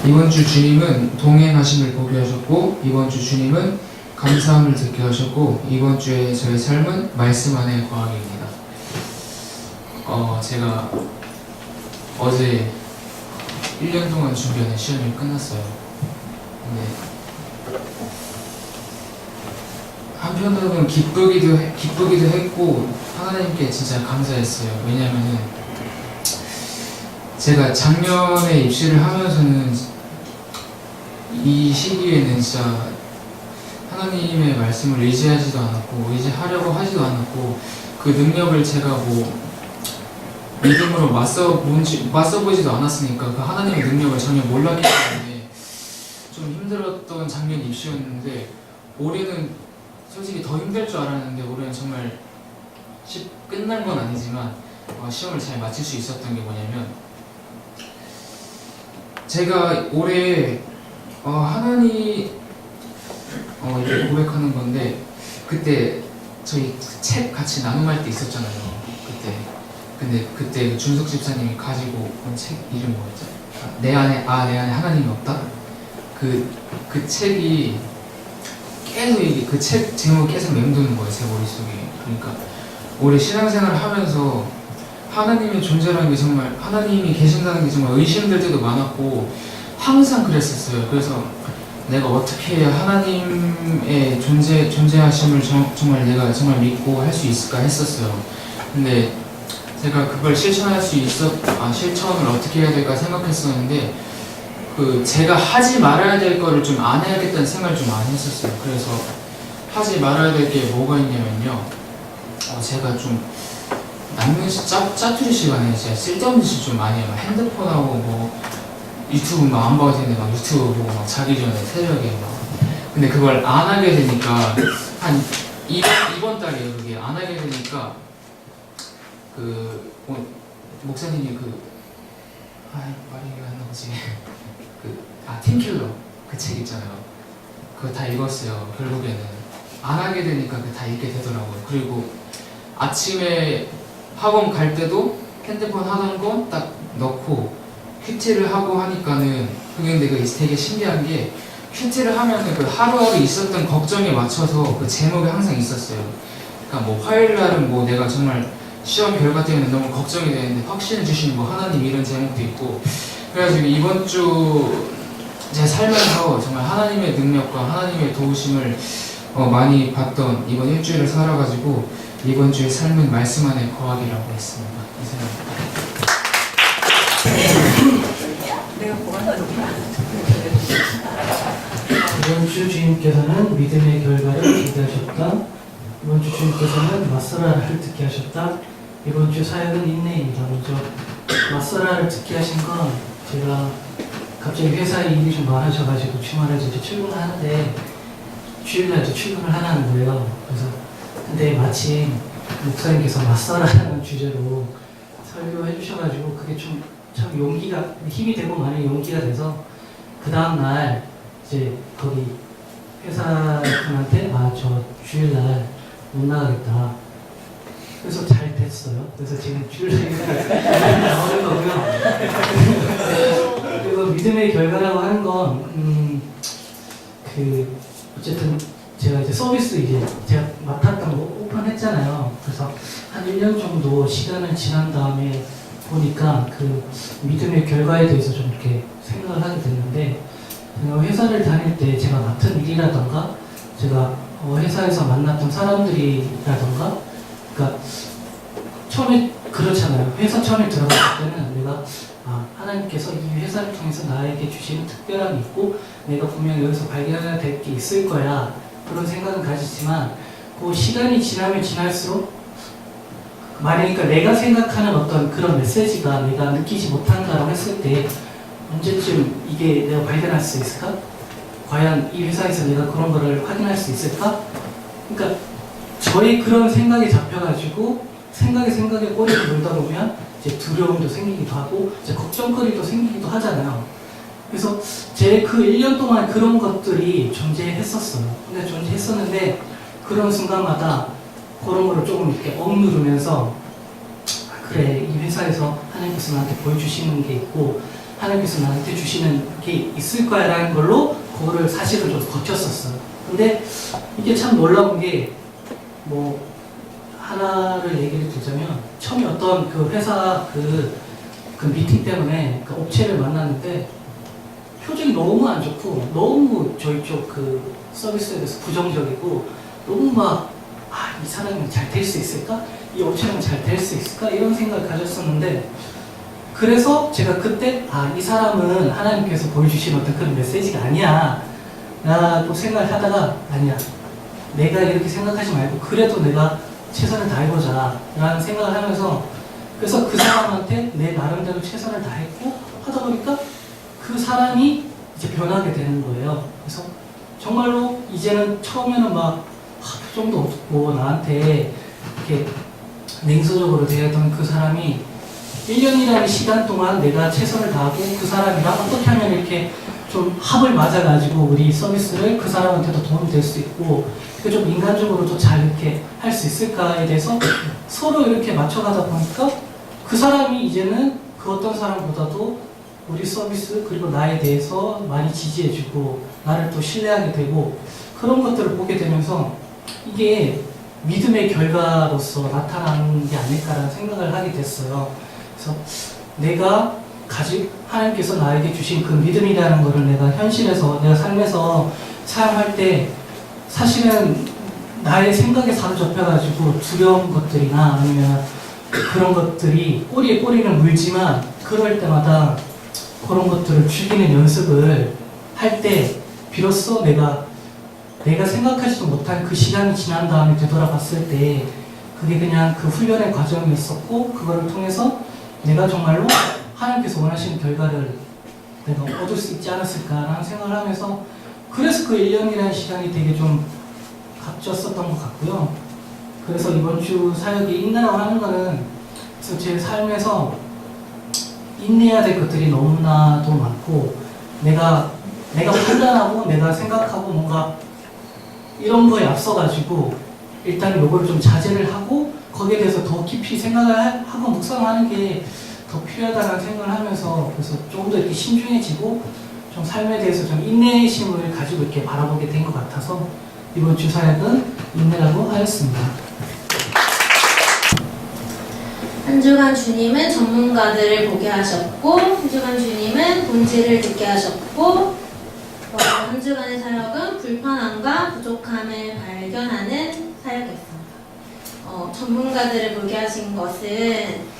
이번 주 주님은 동행하심을 보게 하셨고, 이번 주 주님은 감사함을 듣게 하셨고, 이번 주에 저의 삶은 말씀 안에 거하기입니다. 제가 어제 1년 동안 준비하는 시험이 끝났어요. 근데 한편으로는 기쁘기도 했고 하나님께 진짜 감사했어요. 왜냐면은 제가 작년에 입시를 하면서는 이 시기에는 진짜 하나님의 말씀을 의지하지도 않았고 의지하려고 하지도 않았고 그 능력을 제가 뭐 믿음으로 맞서보지도 않았으니까 그 하나님의 능력을 전혀 몰랐기 때문에 좀 힘들었던 작년 입시였는데, 올해는 솔직히 더 힘들 줄 알았는데 올해는 정말 끝난 건 아니지만 시험을 잘 마칠 수 있었던 게 뭐냐면, 제가 올해 하나님 이렇게 고백하는 건데, 그때 저희 책 같이 나눔할 때 있었잖아요. 근데 그때 준석 집사님이 가지고 온 책 이름이 뭐였죠? 내 안에 하나님이 없다? 그 책이 계속 그 책 제목이 계속 맴도는 거예요, 제 머릿속에. 그러니까 올해 신앙생활을 하면서 하나님의 존재라는 게 정말, 하나님이 계신다는 게 정말 의심될 때도 많았고 항상 그랬었어요. 그래서 내가 어떻게 해야 하나님의 존재하심을 정말 내가 정말 믿고 할 수 있을까 했었어요. 근데 제가 그걸 실천을 어떻게 해야 될까 생각했었는데, 제가 하지 말아야 될 거를 좀 안 해야겠다는 생각을 좀 많이 했었어요. 그래서 하지 말아야 될 게 뭐가 있냐면요, 제가 좀 남는 짜투리 시간에 진짜 쓸데없는 짓 좀 많이 해요. 핸드폰하고 뭐 유튜브 막 안 봐도 되는데 막 유튜브 보고 막 자기 전에 새벽에 막. 근데 그걸 안 하게 되니까 한 이번 달이에요. 그게 안 하게 되니까 목사님이 말이 안 나오지. 팀킬러 그 책 있잖아요. 그거 다 읽었어요. 결국에는 안 하게 되니까 다 읽게 되더라고요. 그리고 아침에 학원 갈 때도 핸드폰 하던 거 딱 넣고 큐티를 하고 하니까는, 그게 되게 신기한 게, 큐티를 하면은 그 하루하루 있었던 걱정에 맞춰서 그 제목이 항상 있었어요. 그러니까 뭐 화요일 날은 뭐 내가 정말 시험 결과 때문에 너무 걱정이 되는데 확신을 주신 뭐 하나님, 이런 제목도 있고. 그래가지고 이번 주 제 살면서 정말 하나님의 능력과 하나님의 도우심을 많이 봤던 이번 일주일을 살아가지고 이번 주의 삶은 말씀 안에 거하기라고 했습니다. 이번 주 주님께서는 믿음의 결과를 기대하셨다. 이번 주 주님께서는 맞서라를 듣게 하셨다. 이번 주 사역은 인내입니다. 먼저 맞서라를 듣게 하신 건, 제가 갑자기 회사에 일이 좀 많아져가지고 주말에 이제 출근하는데 주일날 이제 출근을 하라는 거예요. 그래서 근데 마침 목사님께서 맞서라는 주제로 설교해 주셔가지고 그게 좀 참 힘이 되고 많이 용기가 돼서, 그 다음날 이제 거기 회사분한테 저 주일날 못 나가겠다. 그래서 잘 됐어요. 그래서 지금 주일날 나오는 거고요. 그리고 믿음의 결과라고 하는 건 어쨌든 제가 이제 서비스 제가 맡았던 거 오픈했잖아요. 그래서 한 1년 정도 시간을 지난 다음에 보니까 그 믿음의 결과에 대해서 좀 이렇게 생각을 하게 됐는데, 회사를 다닐 때 제가 맡은 일이라던가 제가 회사에서 만났던 사람들이라던가, 그러니까 처음에 그렇잖아요. 회사 처음에 들어갔을 때는 내가 하나님께서 이 회사를 통해서 나에게 주시는 특별함이 있고 내가 분명 여기서 발견해야 될 게 있을 거야, 그런 생각은 가지지만, 그 시간이 지나면 지날수록 그러니까 내가 생각하는 어떤 그런 메시지가 내가 느끼지 못한다라고 했을 때 언제쯤 이게 내가 발견할 수 있을까? 과연 이 회사에서 내가 그런 거를 확인할 수 있을까? 그러니까 저의 그런 생각에 잡혀가지고 생각에 꼬리를 물다 보면 이제 두려움도 생기기도 하고 이제 걱정거리도 생기기도 하잖아요. 그래서 제 그 1년 동안 그런 것들이 존재했었어요. 근데 존재했었는데 그런 순간마다 그런 거를 조금 이렇게 억누르면서, 그래, 이 회사에서 하나님께서 나한테 보여주시는 게 있고 하나님께서 나한테 주시는 게 있을 거야라는 걸로 그거를 사실은 좀 거쳤었어요. 근데 이게 참 놀라운 게 뭐 하나를 얘기를 드리자면 처음에 어떤 그 회사 그 미팅 때문에 그 업체를 만났는데 표정이 너무 안 좋고 너무 저희 쪽 그 서비스에 대해서 부정적이고 너무 막 이 사람은 잘 될 수 있을까? 이 업체는 잘 될 수 있을까? 이런 생각을 가졌었는데 그래서 제가 그때 이 사람은 하나님께서 보여주신 어떤 그런 메시지가 아니야 라고 생각을 하다가 아니야 내가 이렇게 생각하지 말고 그래도 내가 최선을 다해보자 라는 생각을 하면서 그래서 그 사람한테 내 나름대로 최선을 다했고 하다 보니까 그 사람이 이제 변하게 되는 거예요. 그래서 정말로 이제는 처음에는 막 표정도 없고 나한테 이렇게 냉소적으로 대했던 그 사람이 1년이라는 시간 동안 내가 최선을 다하고 그 사람이랑 어떻게 하면 이렇게 좀 합을 맞아가지고 우리 서비스를 그 사람한테도 도움이 될 수 있고 좀 인간적으로도 잘 이렇게 할 수 있을까에 대해서 서로 이렇게 맞춰가다 보니까 그 사람이 이제는 그 어떤 사람보다도 우리 서비스 그리고 나에 대해서 많이 지지해주고 나를 또 신뢰하게 되고 그런 것들을 보게 되면서 이게 믿음의 결과로서 나타나는 게 아닐까라는 생각을 하게 됐어요. 그래서 내가 하나님께서 나에게 주신 그 믿음이라는 것을 내가 현실에서 내가 삶에서 사용할 때 사실은 나의 생각에 사로잡혀가지고 두려운 것들이나 아니면 그런 것들이 꼬리에 꼬리를 물지만 그럴 때마다 그런 것들을 죽이는 연습을 할 때 비로소 내가 생각하지도 못한 그 시간이 지난 다음에 되돌아봤을 때 그게 그냥 그 훈련의 과정이었었고 그거를 통해서 내가 정말로 하나님께서 원하시는 결과를 내가 얻을 수 있지 않았을까라는 생각을 하면서 그래서 그 1년이라는 시간이 되게 좀 값졌었던 것 같고요. 그래서 이번 주 사역이 인내라고 하는 거는 그래서 제 삶에서 인내해야 될 것들이 너무나도 많고 내가 판단하고 내가 생각하고 뭔가 이런 거에 앞서가지고 일단 요거를 좀 자제를 하고 거기에 대해서 더 깊이 생각을 하고 묵상하는 게 더 필요하다는 생각을 하면서 그래서 조금 더 이렇게 신중해지고 좀 삶에 대해서 좀 인내심을 가지고 이렇게 바라보게 된 것 같아서 이번 주 사역은 인내라고 하였습니다. 한 주간 주님은 전문가들을 보게 하셨고 한 주간 주님은 본질을 듣게 하셨고 한 주간의 사역은 불편함과 부족함을 발견하는 사역이었습니다. 전문가들을 보게 하신 것은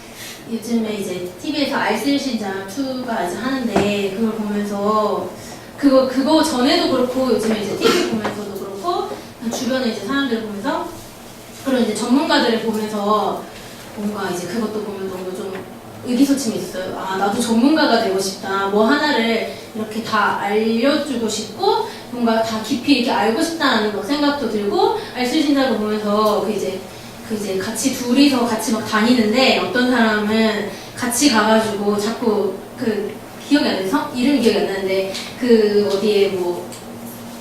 요즘에 이제 TV에서 알쓸신자 2가 이제 하는데 그걸 보면서 그거 전에도 그렇고 요즘에 이제 TV 보면서도 그렇고 주변에 이제 사람들을 보면서 그런 이제 전문가들을 보면서 뭔가 이제 그것도 보면 너무 좀 의기소침이 있어요. 나도 전문가가 되고 싶다. 뭐 하나를 이렇게 다 알려주고 싶고 뭔가 다 깊이 이렇게 알고 싶다는 뭐 생각도 들고 알쓸신자를 보면서 그 이제 같이 둘이서 같이 막 다니는데 어떤 사람은 같이 가가지고 자꾸 기억이 안 나서 이름이 기억이 안 나는데 어디에 뭐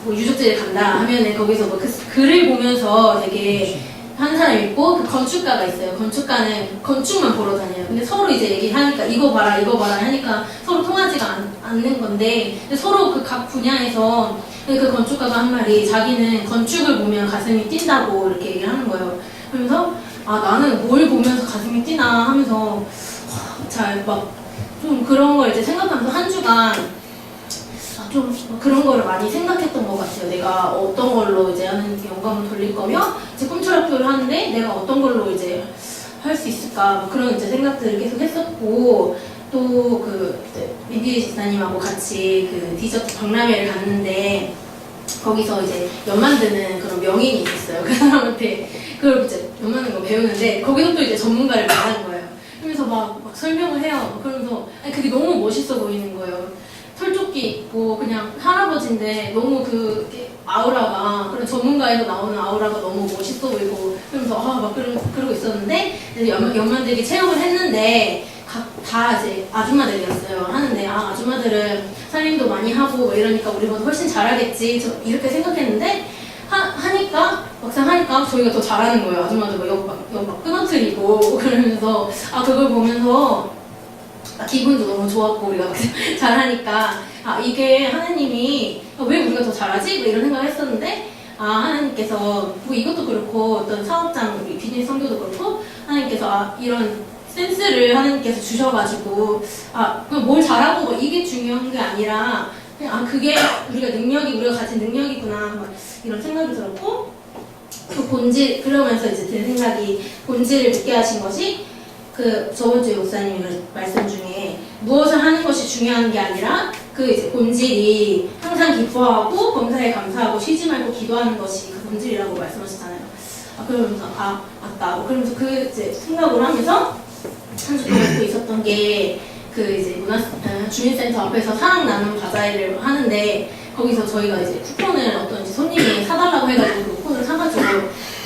유적지를 간다 하면은 거기서 뭐 글을 보면서 되게 한 사람 있고 그 건축가가 있어요. 건축가는 건축만 보러 다녀요. 근데 서로 이제 얘기하니까 이거 봐라 하니까 서로 통하지가 않는 건데 근데 서로 그 각 분야에서 그 건축가가 한 말이 자기는 건축을 보면 가슴이 뛴다고 이렇게 얘기를 하는 거예요. 그러면서 나는 뭘 보면서 가슴이 뛰나 하면서 잘 막 좀 그런 걸 이제 생각하면서 한 주간 좀 그런 거를 많이 생각했던 것 같아요. 내가 어떤 걸로 이제 하는 영감을 돌릴 거며 이제 꿈철학교를 하는데 내가 어떤 걸로 이제 할 수 있을까 그런 이제 생각들을 계속 했었고 또 민기 집사님하고 같이 디저트 박람회를 갔는데 거기서 이제 연 만드는 그런 명인이 있었어요. 그 사람한테 그걸 이제 연 만드는 거 배우는데 거기서 또 이제 전문가를 만나는 거예요. 그러면서 막 설명을 해요. 그러면서 그게 너무 멋있어 보이는 거예요. 털조끼 입고 그냥 할아버지인데 너무 아우라가 그런 전문가에서 나오는 아우라가 너무 멋있어 보이고 그러면서 막 그러고 있었는데 연만들기 체험을 했는데 다 이제 아줌마들이었어요. 하는데 아줌마들은 살림도 많이 하고 뭐 이러니까 우리보다 훨씬 잘하겠지 이렇게 생각했는데 막상 하니까 저희가 더 잘하는 거예요. 아줌마들 막 끊어뜨리고 그러면서 그걸 보면서 기분도 너무 좋았고 우리가 막 잘하니까 이게 하나님이 왜 우리가 더 잘하지? 뭐 이런 생각을 했었는데 하나님께서 뭐 이것도 그렇고 어떤 사업장 우리 비즈니스 성교도 그렇고 하나님께서 이런 센스를 하나님께서 주셔가지고 그냥 뭘 잘하고 뭐 이게 중요한 게 아니라 그냥 그게 우리가 가진 능력이구나 막 이런 생각이 들었고 그 본질 그러면서 이제 든 생각이 본질을 느끼게 하신 것이 그 저번 주에 목사님이 말씀 중에 무엇을 하는 것이 중요한 게 아니라 그 이제 본질이 항상 기뻐하고 범사에 감사하고 쉬지 말고 기도하는 것이 그 본질이라고 말씀하셨잖아요. 그러면서 맞다. 그러면서 그 이제 생각을 하면서 한 주 동안 또 있었던 게 그 이제 주민센터 앞에서 사랑 나눔 바자회를 하는데 거기서 저희가 이제 쿠폰을 어떤 이제 손님이 사달라고 해가지고 그 쿠폰을 사가지고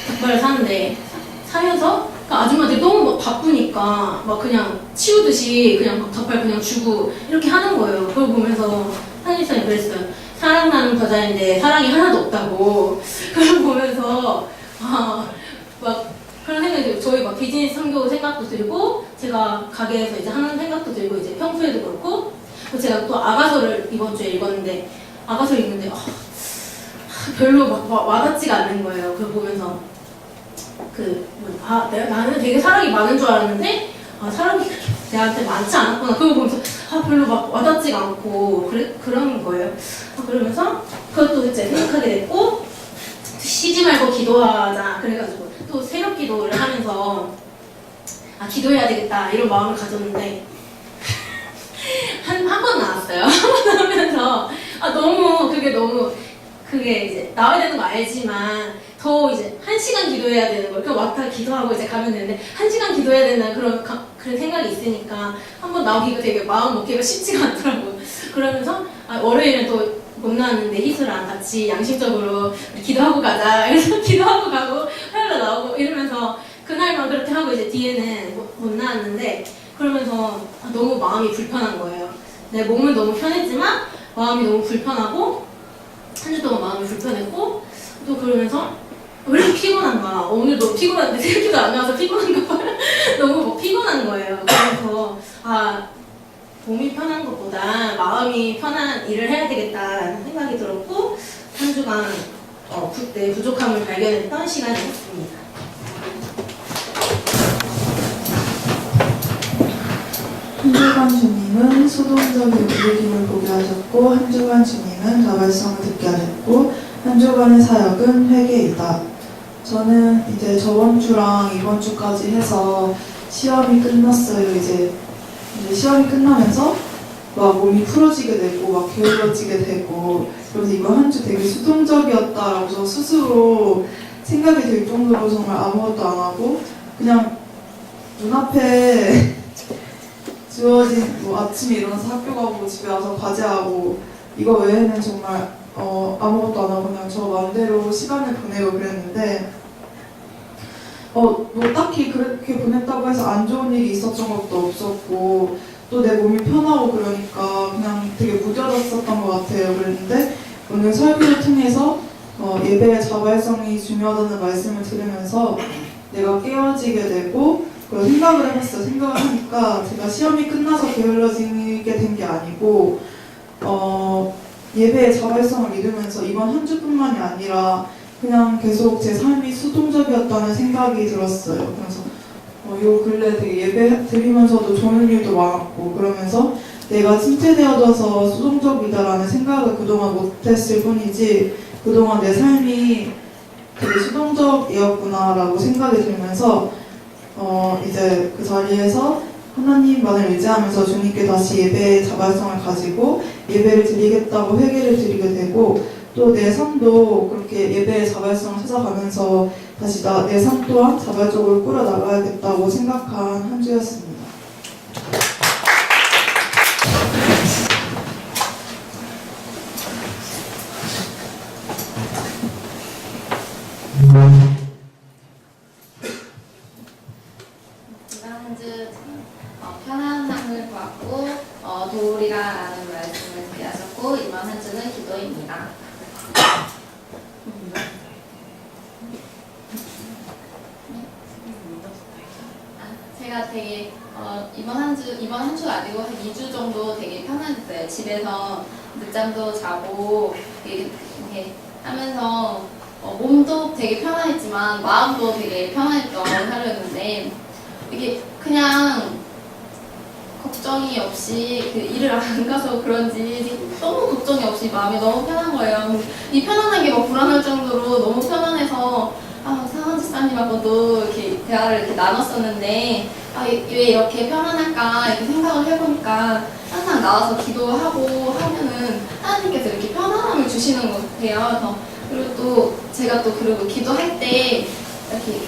닭발을 사는데 사면서 그러니까 아줌마들이 너무 막 바쁘니까 막 그냥 치우듯이 그냥 막 닭발 그냥 주고 이렇게 하는 거예요. 그걸 보면서 한일선이 그랬어요. 사랑 나눔 바자회인데 사랑이 하나도 없다고. 그걸 보면서 막 그런 생각이 들고 저희 막 비즈니스 선교 생각도 들고 제가 가게에서 이제 하는 생각도 들고 이제 평소에도 그렇고 제가 또 아가서를 이번 주에 읽었는데 아가서 읽는데 별로 막 와닿지가 않는 거예요. 그걸 보면서 나는 되게 사랑이 많은 줄 알았는데 사랑이 그렇게 내한테 많지 않았구나. 그걸 보면서 별로 막 와닿지가 않고 그런 거예요. 그러면서 그것도 이제 생각하게 됐고 쉬지 말고 기도하자 그래가지고 또 새벽 기도를 하면서 기도해야 되겠다 이런 마음을 가졌는데 한 번 나왔어요. 한 번 나오면서 그게 이제 나와야 되는 거 알지만 더 이제 1시간 기도해야 되는 걸 그럼 왔다 기도하고 이제 가면 되는데 1시간 기도해야 되는 그런 생각이 있으니까 한 번 나오기가 되게 마음 먹기가 쉽지가 않더라고요. 그러면서 월요일은 또 못 나왔는데 희수랑 같이 양심적으로 우리 기도하고 가자. 그래서 기도하고 가고 화요일에 나오고 이러면서 그날만 그렇게 하고 이제 뒤에는 못 나왔는데 그러면서 너무 마음이 불편한 거예요. 내 몸은 너무 편했지만 마음이 너무 불편하고 한 주 동안 마음이 불편했고 또 그러면서 왜 이렇게 피곤한가 오늘 너무 피곤한데 새벽기도 안 나와서 피곤한가 봐요. 너무 피곤한 거예요. 그래서 몸이 편한 것보다 마음이 편한 일을 해야 되겠다라는 생각이 들었고 한 주간 내 부족함을 발견했던 시간이었습니다. 한 주간 주님은 소동적인 움직임을 보게 하셨고 한 주간 주님은 자발성을 듣게 하셨고 한 주간의 사역은 회개이다. 저는 이제 저번 주랑 이번 주까지 해서 시험이 끝났어요. 이제 시험이 끝나면서 막 몸이 풀어지게 되고 막 게을러지게 되고 그래서 이번 한 주 되게 수동적이었다라고 저 스스로 생각이 들 정도로 정말 아무것도 안 하고 그냥 눈앞에 주어진 아침에 일어나서 학교 가고 집에 와서 과제하고 이거 외에는 정말 아무것도 안 하고 그냥 저 마음대로 시간을 보내고 그랬는데 딱히 그렇게 보냈다고 해서 안 좋은 일이 있었던 것도 없었고 또 내 몸이 편하고 그러니까 그냥 되게 무뎌졌었던 것 같아요. 그랬는데 오늘 설교를 통해서 예배의 자발성이 중요하다는 말씀을 들으면서 내가 깨어지게 되고 그런 생각을 해봤어요. 생각을 하니까 제가 시험이 끝나서 게을러지게 된 게 아니고 예배의 자발성을 믿으면서 이번 한 주뿐만이 아니라 그냥 계속 제 삶이 수동적이었다는 생각이 들었어요. 그래서 요 근래 되게 예배 드리면서도 좋은 일도 많았고 그러면서 내가 침체되어져서 수동적이다라는 생각을 그동안 못했을 뿐이지 그동안 내 삶이 되게 수동적이었구나라고 생각이 들면서 이제 그 자리에서 하나님만을 의지하면서 주님께 다시 예배의 자발성을 가지고 예배를 드리겠다고 회개를 드리게 되고 또 내 삶도 그렇게 예배의 자발성을 찾아가면서 다시 내 삶 또한 자발적으로 꾸려나가야겠다고 생각한 한 주였습니다. 이번 한 주 편안한 삶을 보았고 도우리라라는 말씀을 드리셨고 이번 한 주는 기도입니다. 제가 제가 되게 이번 한 주가 아니고 한 2주 정도 되게 편안했어요. 집에서 늦잠도 자고 이렇게 하면서 몸도 되게 편안했지만 마음도 되게 편안했던 하루였는데 이게 그냥 걱정이 없이 그 일을 안 가서 그런지 너무 걱정이 없이 마음이 너무 편한 거예요. 이 편안한 게 막 불안할 정도로 너무 편안해서 상원 집사님하고도 이렇게 대화를 이렇게 나눴었는데 왜 이렇게 편안할까 이렇게 생각을 해보니까 항상 나와서 기도하고 하면은 하나님께서 이렇게 편안함을 주시는 것 같아요. 그리고 또 제가 또 그리고 기도할 때 이렇게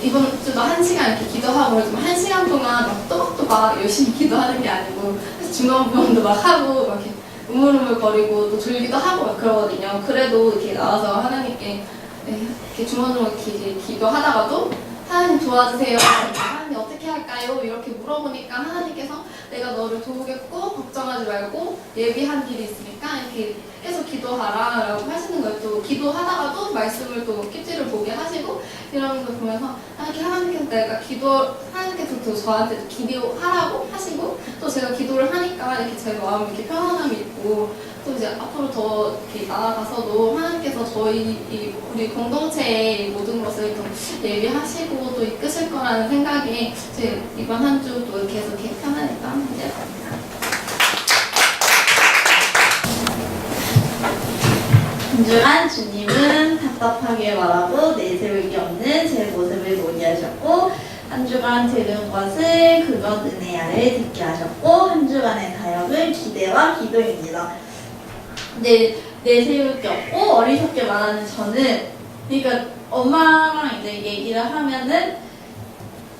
이번 주도 1시간 이렇게 기도하고 그러지만 1시간 동안 막 또박또박 열심히 기도하는 게 아니고 중간부분도 막 하고 막 이렇게 우물우물거리고 또 졸기도 하고 막 그러거든요. 그래도 이렇게 나와서 하나님께 이렇게 중간중간 이렇게 기도하다가도 하나님 도와주세요. 하나님 어떻게 할까요? 이렇게 물어보니까 하나님께서 내가 너를 도우겠고 걱정하지 말고 예비한 길이 있으니까 이렇게 계속 기도하라 라고 하시는 거예요. 또 기도하다가도 말씀을 또 깃질을 보게 하시고 이런 걸 보면서 이렇게 하나님께서 또 저한테 기도하라고 하시고 또 제가 기도를 하니까 이렇게 제 마음에 이렇게 편안함이 있고 또 이제 앞으로 더 이렇게 나아가서도 하나님께서 우리 공동체의 모든 것을 또 예비하시고 또 이끄실 거라는 생각에 제 이번 한 주도 계속 이렇게 편안했던 문제였습니다. 진중한 주님은 답답하게 말하고 내세울 게 없는 제 모습을 논의하셨고 한 주간 들은 것을 그것 은혜 아래 듣게 하셨고 한 주간의 사역은 기대와 기도입니다. 근데 내세울 게 없고 어리석게 말하는 저는 그러니까 엄마랑 이제 얘기를 하면은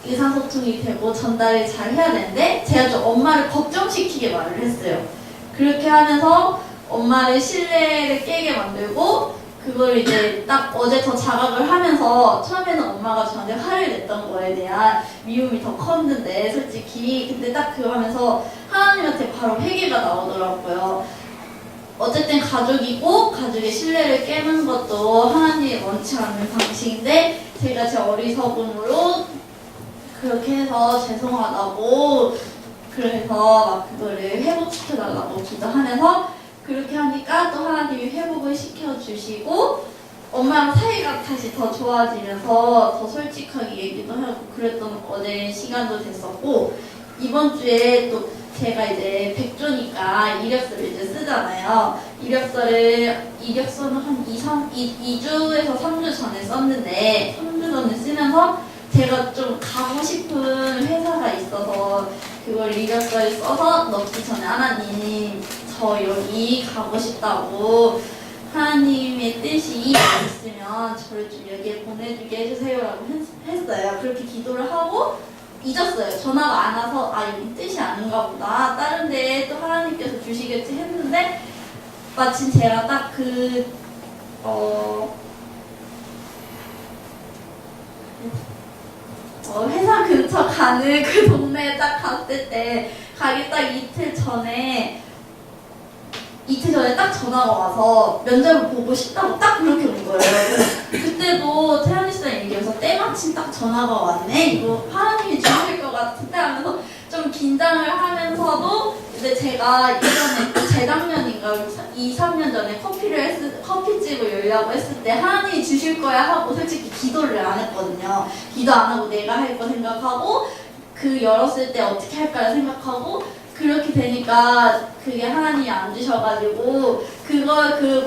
의사소통이 되고 전달을 잘 해야 되는데 제가 좀 엄마를 걱정시키게 말을 했어요. 그렇게 하면서 엄마를 신뢰를 깨게 만들고 그걸 이제 딱 어제 더 자각을 하면서 처음에는 엄마가 저한테 화를 냈던 거에 대한 미움이 더 컸는데 솔직히 근데 딱 그거 하면서 하나님한테 바로 회개가 나오더라고요. 어쨌든 가족이고 가족의 신뢰를 깨는 것도 하나님이 원치 않는 방식인데 제가 제 어리석음으로 그렇게 해서 죄송하다고 그래서 막 그거를 회복시켜달라고 기도하면서 그렇게 하니까 또 하나님이 회복을 시켜주시고 엄마랑 사이가 다시 더 좋아지면서 더 솔직하게 얘기도 하고 그랬던 어제 시간도 됐었고 이번 주에 또 제가 이제 백조니까 이력서를 이제 쓰잖아요. 이력서는 한 2주에서 3주 전에 썼는데 3주 전에 쓰면서 제가 좀 가고 싶은 회사가 있어서 그걸 이력서에 써서 넣기 전에 하나님 저 여기 가고 싶다고 하나님의 뜻이 있으면 저를 좀 여기에 보내주게 해주세요라고 했어요. 그렇게 기도를 하고 잊었어요. 전화가 안 와서 여기 뜻이 아닌가 보다. 다른 데에 또 하나님께서 주시겠지 했는데 마침 제가 딱 회사 근처 가는 그 동네에 딱 갔을 때 가기 딱 이틀 전에 딱 전화가 와서 면접을 보고 싶다고 딱 그렇게 온 거예요. 그때도 태연이 씨랑 얘기해서 때마침 딱 전화가 왔네. 이거 하나님이 주실 것 같은데 하면서 좀 긴장을 하면서도 근데 제가 예전에 재작년인가 2-3년 전에 커피집을 열려고 했을 때 하나님이 주실 거야 하고 솔직히 기도를 안 했거든요. 기도 안 하고 내가 할 거 생각하고 그 열었을 때 어떻게 할까 생각하고 그렇게 되니까 그게 하나님이 안 주셔가지고 그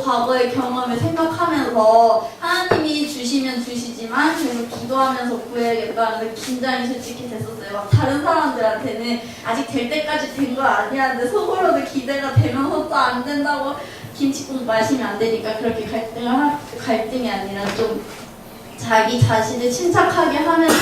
과거의 경험을 생각하면서 하나님이 주시면 주시지만 계속 기도하면서 구해야겠다는 긴장이 솔직히 됐었어요. 막 다른 사람들한테는 아직 될 때까지 된 거 아니야 근데 속으로도 기대가 되면서 또 안 된다고 김치국 마시면 안 되니까 그렇게 갈등이 아니라 좀 자기 자신을 침착하게 하면서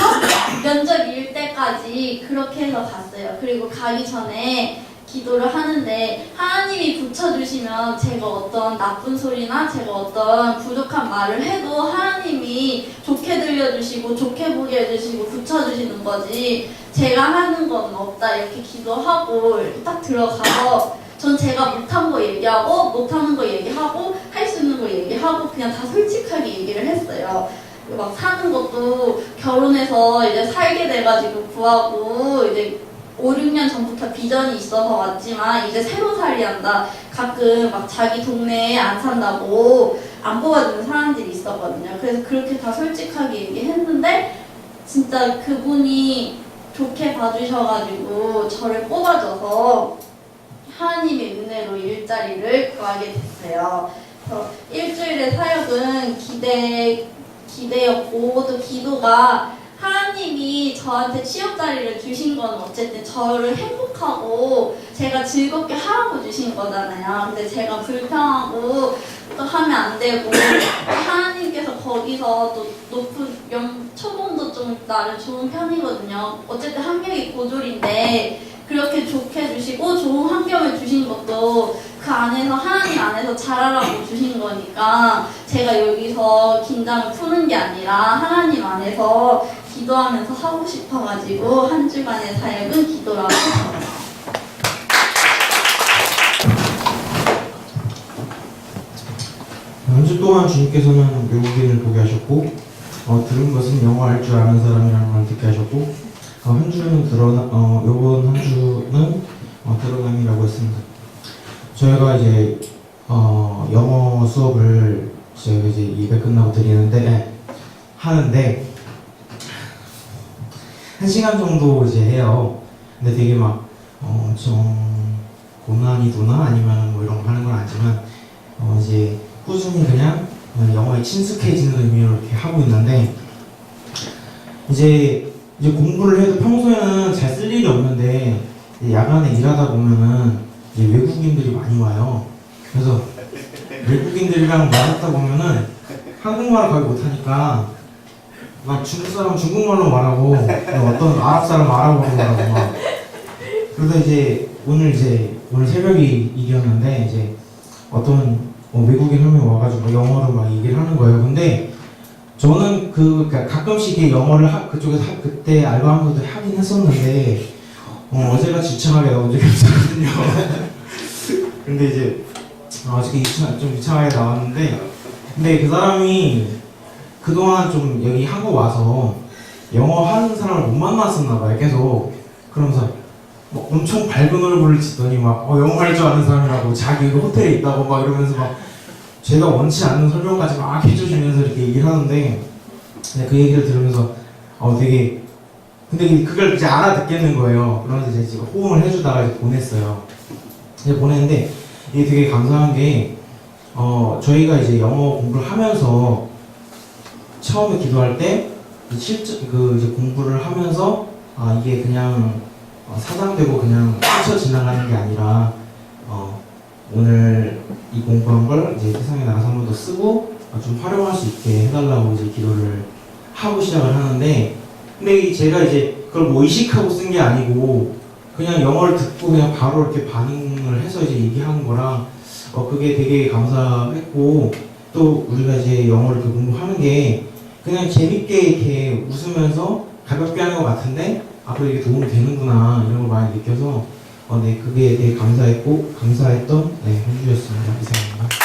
면접일 때까지 그렇게 해서 갔어요. 그리고 가기 전에 기도를 하는데 하나님이 붙여주시면 제가 어떤 나쁜 소리나 제가 어떤 부족한 말을 해도 하나님이 좋게 들려주시고 좋게 보게 해주시고 붙여주시는 거지 제가 하는 건 없다 이렇게 기도하고 이렇게 딱 들어가서 전 제가 못한 거 얘기하고 못하는 거 얘기하고 할 수 있는 거 얘기하고 그냥 다 솔직하게 얘기를 했어요. 막 사는 것도 결혼해서 이제 살게 돼가지고 구하고 이제 5, 6년 전부터 비전이 있어서 왔지만 이제 새로 살이한다. 가끔 막 자기 동네에 안 산다고 안 뽑아주는 사람들이 있었거든요. 그래서 그렇게 다 솔직하게 얘기했는데 진짜 그분이 좋게 봐주셔가지고 저를 뽑아줘서 하나님의 은혜로 일자리를 구하게 됐어요. 그래서 일주일의 사역은 기대였고 또 기도가 하나님이 저한테 취업 자리를 주신 건 어쨌든 저를 행복하고 제가 즐겁게 하라고 주신 거잖아요. 근데 제가 불평하고 또 하면 안 되고 하나님께서 거기서 또 높은 초봉도 좀 나를 좋은 편이거든요. 어쨌든 환경이 고졸인데 그렇게 좋게 주시고 좋은 환경을 주신 것도 그 안에서 하나님 안에서 잘하라고 주신 거니까 제가 여기서 긴장을 푸는 게 아니라 하나님 안에서 기도하면서 하고 싶어가지고 한 주간의 사역은 기도라고 합니다. 한 주 동안 주님께서는 외국인을 보게 하셨고 들은 것은 영어 알 줄 아는 사람이라는 말 듣게 하셨고 한 주는 요번 한 주는 드러남이라고 했습니다. 저희가 이제 영어 수업을 저희가 이제 예배 끝나고 하는데 1시간 정도 이제 해요. 근데 되게 막 좀 고난이도나 아니면 뭐 이런 거 하는 건 아니지만 이제 꾸준히 그냥 영어에 친숙해지는 의미로 이렇게 하고 있는데 이제 공부를 해도 평소에는 잘 쓸 일이 없는데 야간에 일하다 보면은 이제 외국인들이 많이 와요. 그래서 외국인들이랑 말하다 보면은 한국말을 거의 못하니까 막 중국 사람 중국말로 말하고 어떤 아랍 사람 아랍어로 말하고 막 그러다 이제 오늘 새벽이 일이었는데 이제 어떤 외국인 한 명 와가지고 영어로 막 얘기를 하는 거예요. 근데 저는 가끔씩 영어를 그쪽에서 그때 알바하면서도 하긴 했었는데 어제같이 유창하게 나온 적이 없었거든요. 근데 이제 어저께 좀 유창하게 나왔는데 근데 그 사람이 그동안 좀 여기 한국 와서 영어 하는 사람을 못 만났었나 봐요. 계속 그러면서 엄청 밝은 얼굴을 짓더니 막 영어 할 줄 아는 사람이라고 자기 호텔에 있다고 막 이러면서 막 제가 원치 않는 설명까지 막 해주시면서 이렇게 얘기를 하는데 그 얘기를 들으면서 되게 근데 그걸 이제 알아듣겠는 거예요. 그러면서 이제 호응을 해주다가 이제 보냈어요. 이제 보냈는데 이게 되게 감사한 게 저희가 이제 영어 공부를 하면서 처음에 기도할 때 실제 이제 공부를 하면서 이게 그냥 사장되고 그냥 스쳐 지나가는 게 아니라 오늘 이 공부한 걸 이제 세상에 나가서 한 번 더 쓰고 좀 활용할 수 있게 해달라고 이제 기도를 하고 시작을 하는데 근데 제가 이제 그걸 뭐 의식하고 쓴 게 아니고 그냥 영어를 듣고 그냥 바로 이렇게 반응을 해서 이제 얘기하는 거라 그게 되게 감사했고 또 우리가 이제 영어를 이렇게 공부하는 게 그냥 재밌게 이렇게 웃으면서 가볍게 하는 것 같은데 앞으로 이게 도움이 되는구나 이런 걸 많이 느껴서 네 그게 되게 감사했던 한 주였습니다. 이상입니다.